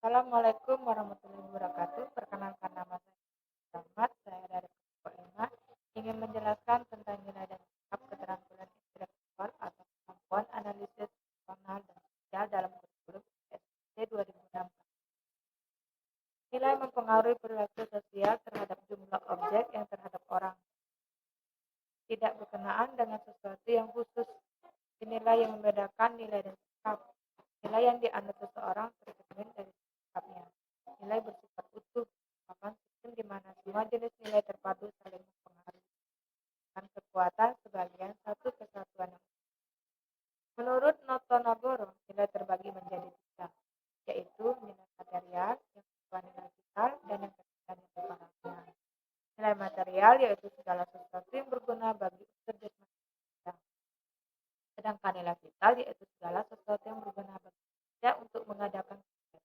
Assalamualaikum warahmatullahi wabarakatuh. Perkenalkan nama saya Muhammad, saya dari kelompok 5 ingin menjelaskan tentang nilai dan sikap keterampilan intelektual atau kemampuan analisis rasional dan sosial dalam kurikulum SD 2016. Nilai mempengaruhi perilaku sosial terhadap jumlah objek yang terhadap orang, tidak berkenaan dengan sesuatu yang khusus. Nilai yang membedakan nilai dan sikap. Nilai yang dianut seseorang tercermin dari sikapnya. Nilai bersifat utuh, merupakan sistem di mana semua jenis nilai terpadu saling mempengaruhi dengan kekuatan sebagian satu kesatuan yang utuh. Menurut Notonogoro, nilai terbagi menjadi tiga, yaitu nilai material, yang kedua nilai vital, dan yang ketiga nilai parameter. Nilai material yaitu segala sesuatu yang berguna bagi unsur jasmani manusia. Sedangkan nilai vital yaitu segala sesuatu yang berguna bagi manusia untuk mengadakan kegiatan.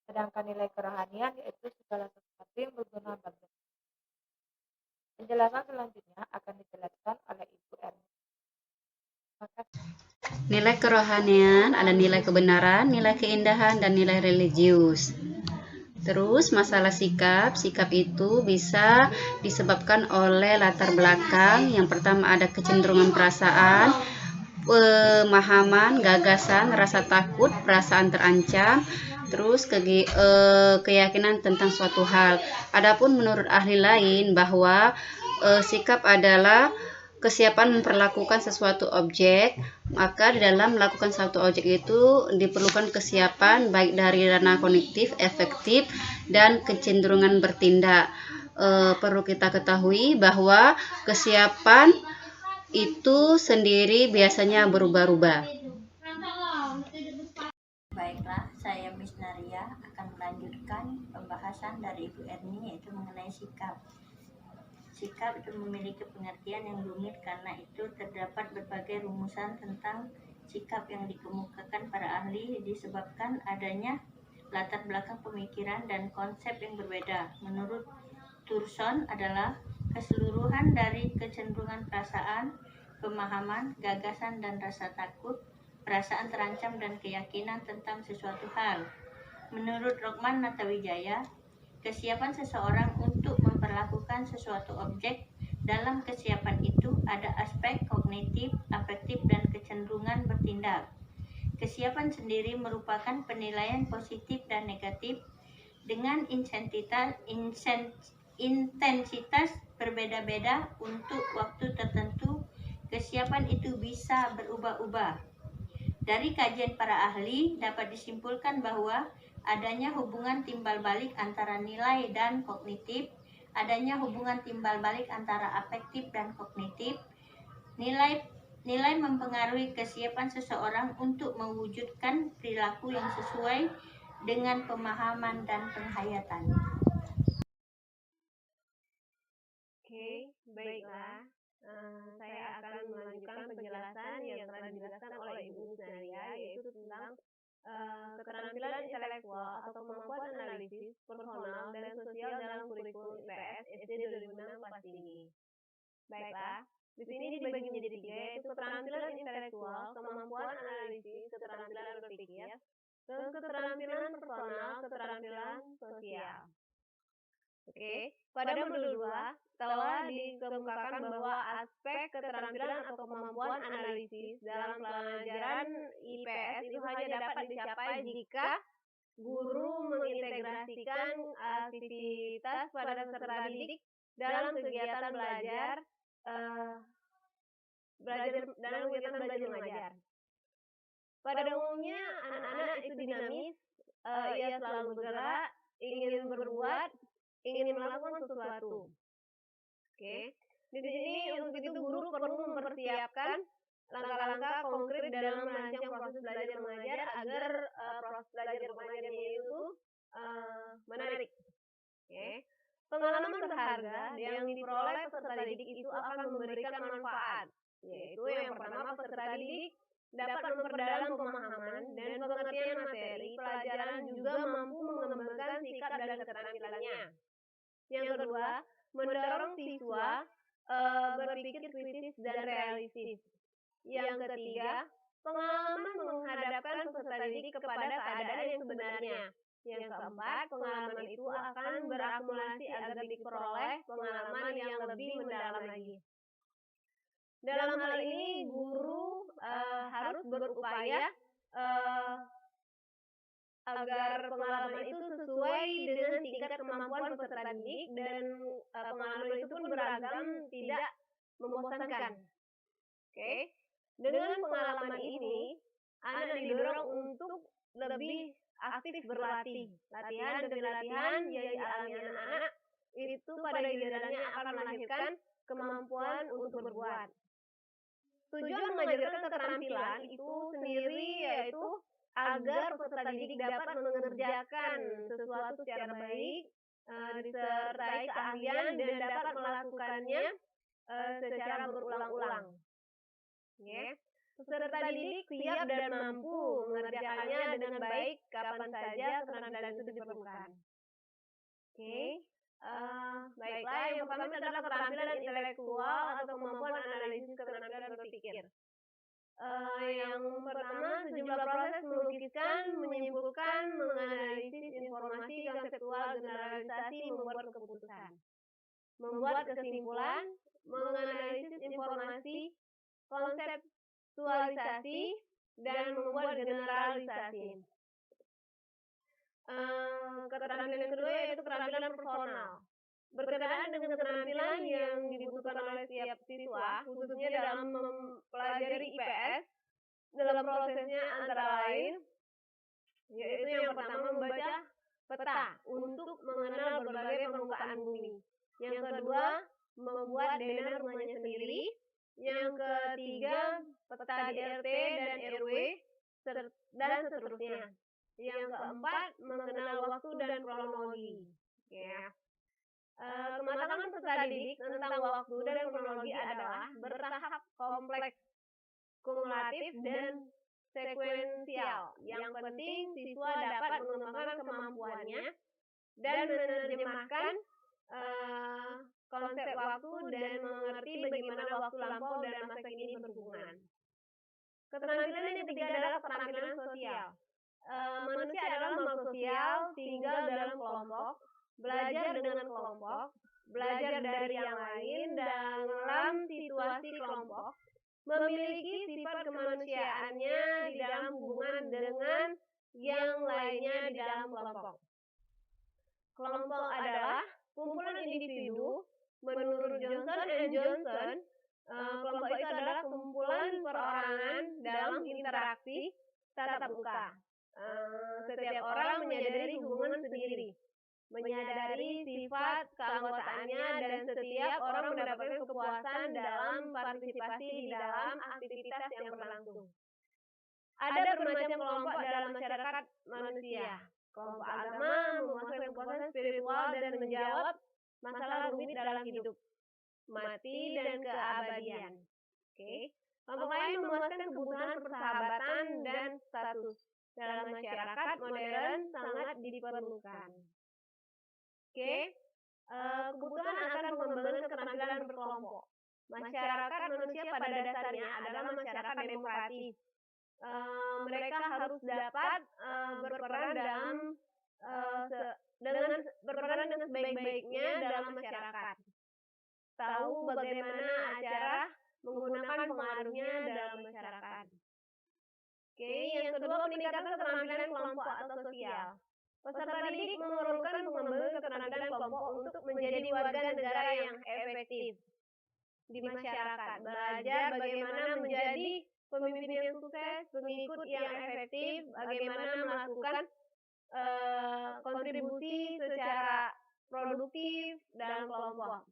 Sedangkan nilai kerohanian yaitu segala sesuatu yang berguna bagi manusia. Penjelasan selanjutnya akan dijelaskan oleh Ibu Erni. Nilai kerohanian ada nilai kebenaran, nilai keindahan, dan nilai religius. Terus masalah sikap itu bisa disebabkan oleh latar belakang. Yang pertama ada kecenderungan perasaan, pemahaman, gagasan, rasa takut, perasaan terancam, terus keyakinan tentang suatu hal. Adapun menurut ahli lain bahwa sikap adalah kesiapan memperlakukan sesuatu objek, maka di dalam melakukan suatu objek itu diperlukan kesiapan baik dari ranah kognitif, efektif, dan kecenderungan bertindak. Perlu kita ketahui bahwa kesiapan itu sendiri biasanya berubah-ubah. Baiklah, saya Miss Naria akan melanjutkan pembahasan dari Ibu Erni yaitu mengenai sikap. Sikap itu memiliki pengertian yang rumit karena itu terdapat berbagai rumusan tentang sikap yang dikemukakan para ahli disebabkan adanya latar belakang pemikiran dan konsep yang berbeda. Menurut Thurson adalah keseluruhan dari kecenderungan perasaan, pemahaman, gagasan dan rasa takut, perasaan terancam dan keyakinan tentang sesuatu hal. Menurut Rokman Natawijaya, kesiapan seseorang untuk memperlakukan sesuatu objek. Dalam kesiapan itu ada aspek kognitif, afektif, dan kecenderungan bertindak. Kesiapan sendiri merupakan penilaian positif dan negatif dengan intensitas berbeda-beda untuk waktu tertentu. Kesiapan itu bisa berubah-ubah. Dari kajian para ahli dapat disimpulkan bahwa adanya hubungan timbal balik antara nilai dan kognitif, adanya hubungan timbal balik antara afektif dan kognitif. Nilai mempengaruhi kesiapan seseorang untuk mewujudkan perilaku yang sesuai dengan pemahaman dan penghayatan. Oke, baiklah. Saya akan melanjutkan penjelasan yang telah dijelaskan oleh Ibu Naria, yaitu tentang keterampilan intelektual atau kemampuan analisis personal dan sosial dalam kurikulum IPS SD 2006 kelas tinggi. Baiklah, di sini dibagi menjadi tiga, yaitu keterampilan intelektual, kemampuan analisis, keterampilan berpikir, dan keterampilan personal, keterampilan sosial. Oke, pada modul 2 telah dikemukakan bahwa aspek keterampilan atau kemampuan analisis dalam pelajaran IPS itu hanya dapat dicapai jika guru mengintegrasikan aktivitas pada peserta didik dalam kegiatan belajar mengajar. Pada umumnya anak-anak itu dinamis, ia selalu bergerak, ingin berbuat, ingin melakukan sesuatu. Oke, di sini untuk itu guru perlu mempersiapkan langkah-langkah konkret dalam merancang proses belajar mengajar agar proses belajar mengajarnya itu menarik. Oke, pengalaman berharga yang diperoleh peserta didik itu akan memberikan manfaat, yaitu yang pertama peserta didik dapat memperdalam pemahaman dan pengertian materi pelajaran, juga mampu mengembangkan sikap dan keterampilannya. Yang kedua, mendorong siswa berpikir kritis dan realistis. Yang ketiga, pengalaman menghadapkan peserta didik kepada keadaan yang sebenarnya. Yang keempat, pengalaman itu akan berakumulasi agar diperoleh pengalaman yang lebih mendalam lagi. Dalam hal ini, guru harus berupaya agar pengalaman itu sesuai dengan tingkat kemampuan peserta didik dan pengalaman itu pun beragam, tidak membosankan. Oke. Dengan pengalaman ini, anak didorong untuk lebih aktif berlatih. Latihan demi latihan yang dialami anak-anak itu pada gilirannya akan melahirkan kemampuan untuk berbuat. Tujuan mengajarkan keterampilan itu sendiri yaitu agar peserta didik dapat mengerjakan sesuatu secara baik, disertai keahlian dan dapat melakukannya secara berulang-ulang. Ya. Peserta didik siap dan mampu mengerjakannya dengan baik kapan saja keterampilan itu diperlukan. Oke. Baiklah, yang pertama adalah keterampilan intelektual atau kemampuan analisis keterampilan berpikir. Yang pertama, sejumlah proses melukiskan, menyimpulkan, menganalisis informasi konseptual, generalisasi, membuat keputusan, membuat kesimpulan, menganalisis informasi, konseptualisasi, dan membuat generalisasi. Keterampilan kedua yaitu keterampilan personal. Berkenaan dengan keterampilan yang dibutuhkan oleh setiap siswa, khususnya dalam mempelajari IPS, dalam prosesnya antara lain, yaitu yang pertama membaca peta untuk mengenal berbagai permukaan bumi. Yang kedua, membuat DNA rumahnya sendiri. Yang ketiga, peta di RT dan RW, dan seterusnya. Yang keempat, mengenal waktu dan kronologi. Ya. Kematangan peserta didik tentang waktu dan kronologi adalah bertahap, kompleks, kumulatif, dan sekuensial. Yang penting, siswa dapat mengembangkan kemampuannya dan menerjemahkan konsep waktu dan mengerti bagaimana waktu lampau dan masa kini berhubungan. Keterampilan yang ketiga adalah keterampilan sosial. Manusia adalah makhluk sosial, tinggal dalam kelompok, belajar dengan kelompok, belajar dari yang lain dalam situasi kelompok, memiliki sifat kemanusiaannya di dalam hubungan dengan yang lainnya di dalam kelompok. Kelompok adalah kumpulan individu. Menurut Johnson & Johnson, kelompok itu adalah kumpulan perorangan dalam interaksi tatap muka. Setiap orang menyadari hubungan sendiri, menyadari sifat keanggotaannya, dan setiap orang mendapatkan kepuasan dalam partisipasi di dalam aktivitas yang berlangsung. Ada bermacam kelompok dalam masyarakat manusia. Kelompok agama memuaskan kepuasan spiritual dan menjawab masalah rumit dalam hidup, mati, dan keabadian. Oke. Kelompok lain memuaskan kebutuhan persahabatan dan status. Dalam masyarakat modern sangat diperlukan. Oke. Kebutuhan akan mengembangkan keterampilan berkelompok. Masyarakat manusia pada dasarnya adalah masyarakat demokratis. Mereka harus dapat berperan dengan sebaik-baiknya dalam masyarakat. Tahu bagaimana cara menggunakan pengaruhnya dalam masyarakat. Oke, yang kedua, peningkatan keterampilan kelompok atau sosial. Peserta didik memerlukan pengembangan keterampilan kelompok untuk menjadi warga negara yang efektif di masyarakat. Belajar bagaimana menjadi pemimpin yang sukses, pengikut yang efektif, bagaimana melakukan kontribusi secara produktif dalam kelompok,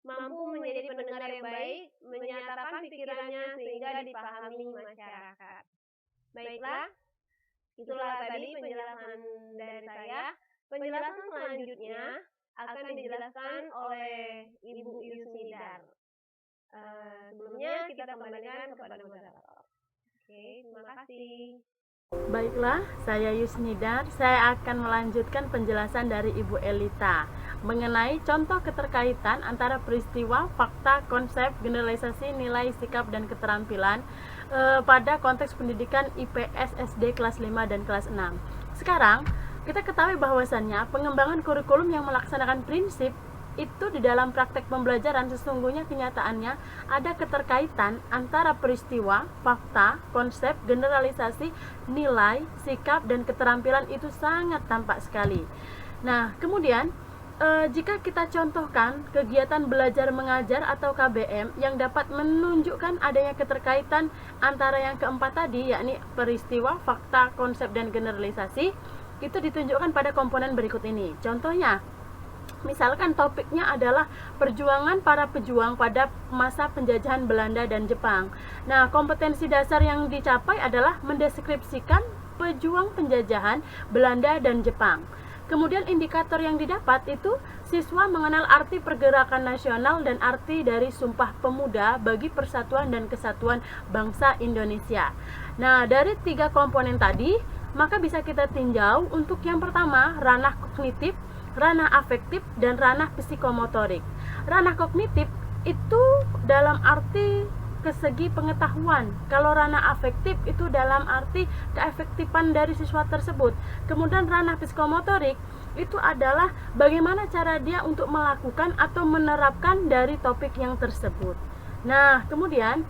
mampu menjadi pendengar yang baik, menyatakan pikirannya sehingga dipahami masyarakat. Baiklah, itulah tadi penjelasan dari saya. Penjelasan selanjutnya akan dijelaskan oleh Ibu Yusnidar. Sebelumnya kita kembalikan kepada moderator. Oke, terima kasih. Baiklah, saya Yusnidar. Saya akan melanjutkan penjelasan dari Ibu Elita mengenai contoh keterkaitan antara peristiwa, fakta, konsep, generalisasi, nilai, sikap, dan keterampilan pada konteks pendidikan IPS SD kelas 5 dan kelas 6. Sekarang, kita ketahui bahwasannya pengembangan kurikulum yang melaksanakan prinsip itu di dalam praktek pembelajaran sesungguhnya kenyataannya ada keterkaitan antara peristiwa, fakta, konsep, generalisasi, nilai, sikap, dan keterampilan itu sangat tampak sekali. Nah, kemudian jika kita contohkan kegiatan belajar mengajar atau KBM yang dapat menunjukkan adanya keterkaitan antara yang keempat tadi, yakni peristiwa, fakta, konsep, dan generalisasi, itu ditunjukkan pada komponen berikut ini. Contohnya, misalkan topiknya adalah perjuangan para pejuang pada masa penjajahan Belanda dan Jepang. Nah, kompetensi dasar yang dicapai adalah mendeskripsikan pejuang penjajahan Belanda dan Jepang. Kemudian indikator yang didapat itu siswa mengenal arti pergerakan nasional dan arti dari Sumpah Pemuda bagi persatuan dan kesatuan bangsa Indonesia. Nah, dari 3 komponen tadi, maka bisa kita tinjau untuk yang pertama, ranah kognitif, ranah afektif, dan ranah psikomotorik. Ranah kognitif itu dalam arti kesegi pengetahuan. Kalau ranah afektif itu dalam arti keefektifan dari siswa tersebut. Kemudian ranah psikomotorik itu adalah bagaimana cara dia untuk melakukan atau menerapkan dari topik yang tersebut. Nah, kemudian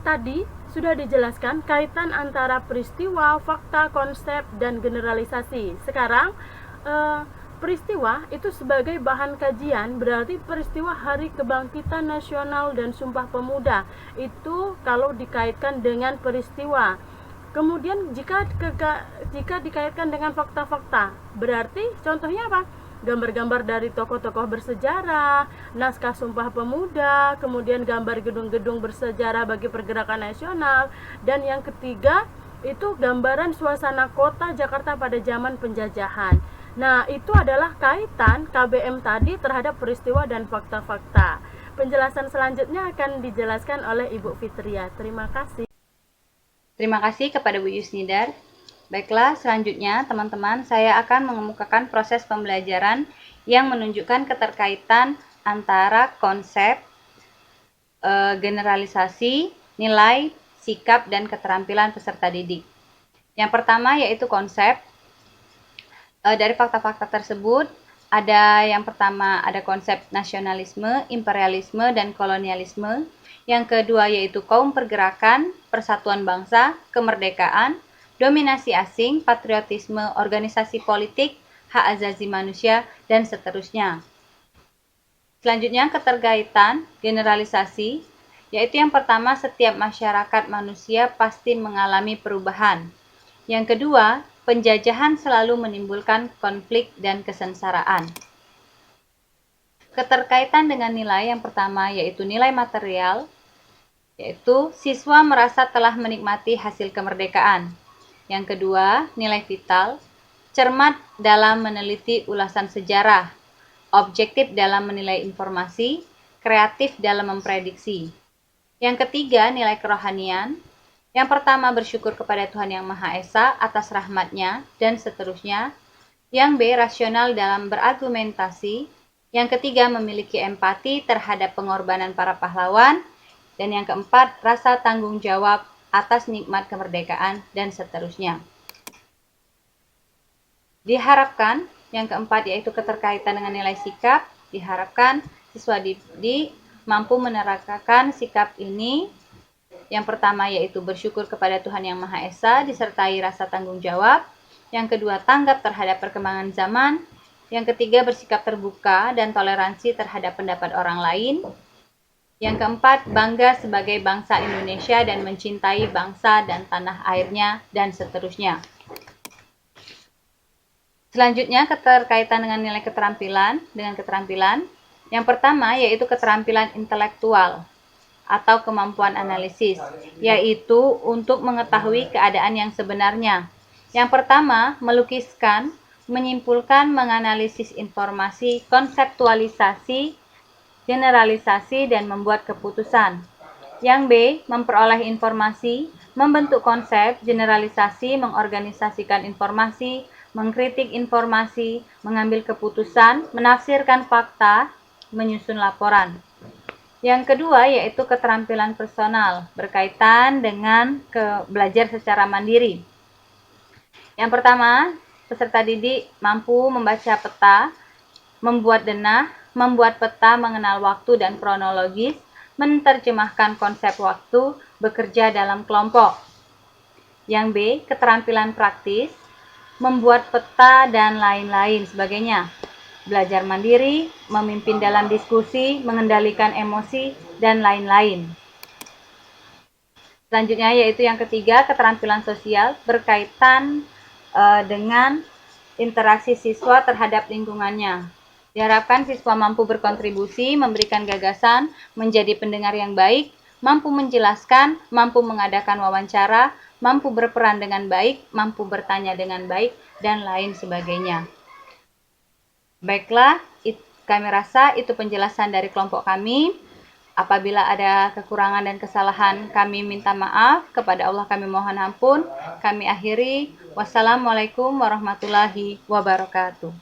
tadi sudah dijelaskan kaitan antara peristiwa, fakta, konsep, dan generalisasi. Sekarang peristiwa itu sebagai bahan kajian berarti peristiwa Hari Kebangkitan Nasional dan Sumpah Pemuda itu kalau dikaitkan dengan peristiwa. Kemudian jika dikaitkan dengan fakta-fakta berarti contohnya apa? Gambar-gambar dari tokoh-tokoh bersejarah, naskah Sumpah Pemuda, kemudian gambar gedung-gedung bersejarah bagi pergerakan nasional, dan yang ketiga itu gambaran suasana kota Jakarta pada zaman penjajahan. Nah, itu adalah kaitan KBM tadi terhadap peristiwa dan fakta-fakta. Penjelasan selanjutnya akan dijelaskan oleh Ibu Fitria. Terima kasih. Terima kasih kepada Bu Yusnidar. Baiklah, selanjutnya teman-teman, saya akan mengemukakan proses pembelajaran yang menunjukkan keterkaitan antara konsep, generalisasi, nilai, sikap, dan keterampilan peserta didik. Yang pertama yaitu konsep. Dari fakta-fakta tersebut, yang pertama ada konsep nasionalisme, imperialisme, dan kolonialisme. Yang kedua yaitu kaum pergerakan, persatuan bangsa, kemerdekaan, dominasi asing, patriotisme, organisasi politik, hak asasi manusia, dan seterusnya. Selanjutnya keterkaitan generalisasi, yaitu yang pertama setiap masyarakat manusia pasti mengalami perubahan. Yang kedua, penjajahan selalu menimbulkan konflik dan kesengsaraan. Keterkaitan dengan nilai yang pertama yaitu nilai material, yaitu siswa merasa telah menikmati hasil kemerdekaan. Yang kedua, nilai vital, cermat dalam meneliti ulasan sejarah, objektif dalam menilai informasi, kreatif dalam memprediksi. Yang ketiga, nilai kerohanian. Yang pertama, bersyukur kepada Tuhan Yang Maha Esa atas rahmat-Nya, dan seterusnya. Yang B, rasional dalam berargumentasi. Yang ketiga, memiliki empati terhadap pengorbanan para pahlawan. Dan yang keempat, rasa tanggung jawab atas nikmat kemerdekaan, dan seterusnya. Diharapkan, yang keempat yaitu keterkaitan dengan nilai sikap, diharapkan siswa didik mampu menerapkan sikap ini. Yang pertama yaitu bersyukur kepada Tuhan Yang Maha Esa disertai rasa tanggung jawab. Yang kedua, tanggap terhadap perkembangan zaman. Yang ketiga, bersikap terbuka dan toleransi terhadap pendapat orang lain. Yang keempat, bangga sebagai bangsa Indonesia dan mencintai bangsa dan tanah airnya, dan seterusnya. Selanjutnya, keterkaitan dengan nilai keterampilan. Yang pertama yaitu keterampilan intelektual atau kemampuan analisis, yaitu untuk mengetahui keadaan yang sebenarnya. Yang pertama, melukiskan, menyimpulkan, menganalisis informasi, konseptualisasi, generalisasi, dan membuat keputusan. Yang B, memperoleh informasi, membentuk konsep, generalisasi, mengorganisasikan informasi, mengkritik informasi, mengambil keputusan, menafsirkan fakta, menyusun laporan. Yang kedua yaitu keterampilan personal, berkaitan dengan belajar secara mandiri. Yang pertama, peserta didik mampu membaca peta, membuat denah, membuat peta mengenal waktu dan kronologis, menerjemahkan konsep waktu, bekerja dalam kelompok. Yang B, keterampilan praktis, membuat peta dan lain-lain sebagainya. Belajar mandiri, memimpin dalam diskusi, mengendalikan emosi, dan lain-lain. Selanjutnya yaitu yang ketiga, keterampilan sosial berkaitan dengan interaksi siswa terhadap lingkungannya. Diharapkan siswa mampu berkontribusi, memberikan gagasan, menjadi pendengar yang baik, mampu menjelaskan, mampu mengadakan wawancara, mampu berperan dengan baik, mampu bertanya dengan baik, dan lain sebagainya. Baiklah, kami rasa itu penjelasan dari kelompok kami. Apabila ada kekurangan dan kesalahan, kami minta maaf. Kepada Allah kami mohon ampun. Kami akhiri. Wassalamualaikum warahmatullahi wabarakatuh.